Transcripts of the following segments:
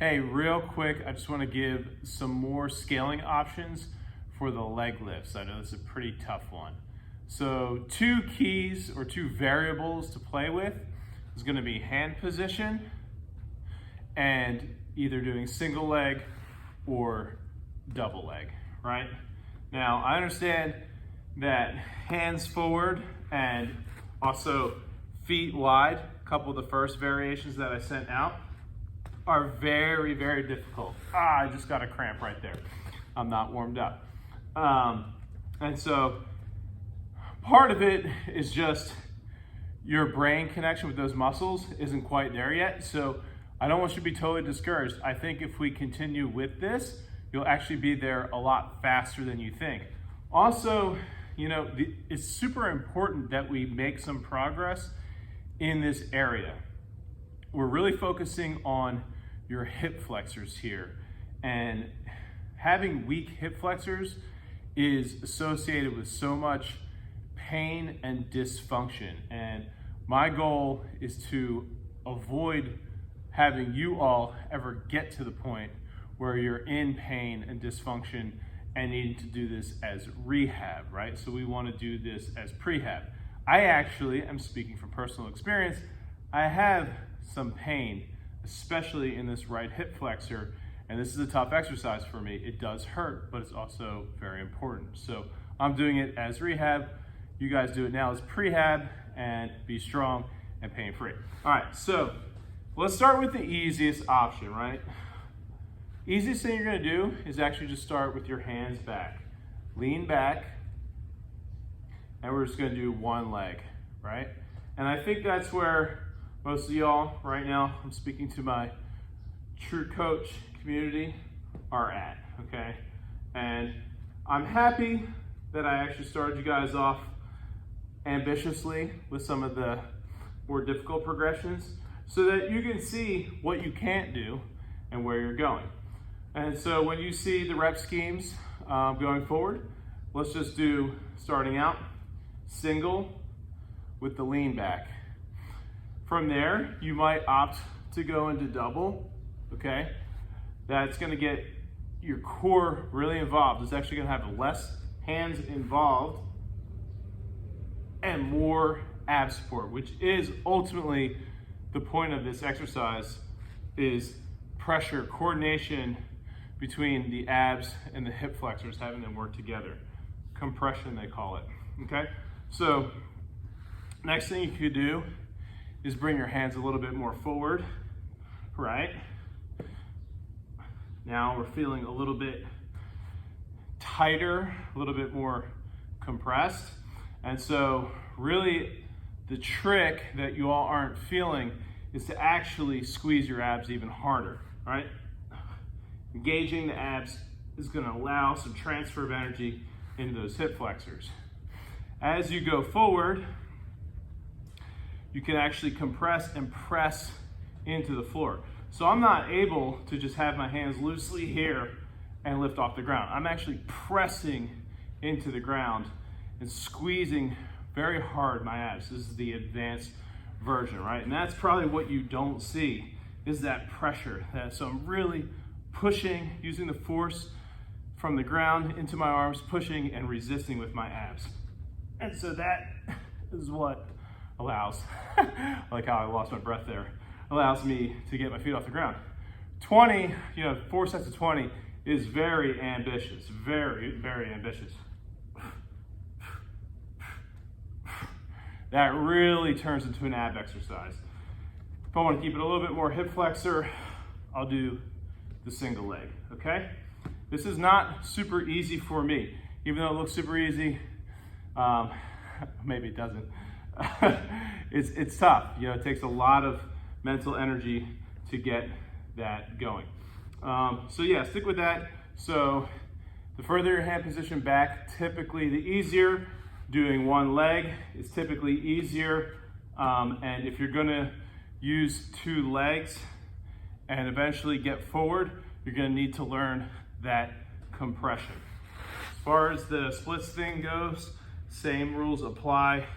Hey, real quick, I just want to give some more scaling options for the leg lifts. I know this is a pretty tough one. So two keys or two variables to play with is going to be hand position and either doing single leg or double leg, right? Now, I understand that hands forward and also feet wide, a couple of the first variations that I sent out, are very, very difficult. I just got a cramp right there. I'm not warmed up. And so part of it is just your brain connection with those muscles isn't quite there yet. So I don't want you to be totally discouraged. I think if we continue with this, you'll actually be there a lot faster than you think. Also, you know, it's super important that we make some progress in this area. We're really focusing on your hip flexors here, and having weak hip flexors is associated with so much pain and dysfunction. And my goal is to avoid having you all ever get to the point where you're in pain and dysfunction and needing to do this as rehab, right? So we want to do this as prehab. I actually am speaking from personal experience. I have some pain, especially in this right hip flexor, and this is a tough exercise for me. It does hurt, but it's also very important. So I'm doing it as rehab. You guys do it now as prehab and be strong and pain-free. All right, so let's start with the easiest option, right? Easiest thing you're gonna do is actually just start with your hands back. Lean back, and we're just gonna do one leg, right? And I think that's where most of y'all right now, I'm speaking to my true coach community, are at, okay? And I'm happy that I actually started you guys off ambitiously with some of the more difficult progressions so that you can see what you can't do and where you're going. And so when you see the rep schemes going forward, let's just do, starting out, single with the lean back. From there, you might opt to go into double, okay? That's gonna get your core really involved. It's actually gonna have less hands involved and more ab support, which is ultimately the point of this exercise, is pressure, coordination between the abs and the hip flexors, having them work together. Compression, they call it, okay? So next thing you could do is bring your hands a little bit more forward, right? Now we're feeling a little bit tighter, a little bit more compressed. And so really the trick that you all aren't feeling is to actually squeeze your abs even harder, right? Engaging the abs is gonna allow some transfer of energy into those hip flexors. As you go forward, you can actually compress and press into the floor. So I'm not able to just have my hands loosely here and lift off the ground. I'm actually pressing into the ground and squeezing very hard my abs. This is the advanced version, right? And that's probably what you don't see, is that pressure. So I'm really pushing, using the force from the ground into my arms, pushing and resisting with my abs. And so that is what allows, like how I lost my breath there, allows me to get my feet off the ground. 20, 4 sets of 20 is very ambitious, very, very ambitious. That really turns into an ab exercise. If I want to keep it a little bit more hip flexor, I'll do the single leg, okay? This is not super easy for me. Even though it looks super easy, maybe it doesn't. It's tough. It takes a lot of mental energy to get that going. So yeah, stick with that. So the further your hand position back, typically the easier. Doing one leg is typically easier. And if you're gonna use two legs and eventually get forward, you're gonna need to learn that compression. As far as the splits thing goes, same rules apply,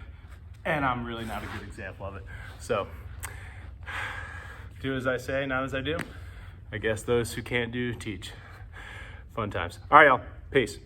and I'm really not a good example of it. So, do as I say, not as I do. I guess those who can't do, teach. Fun times. All right, y'all. Peace.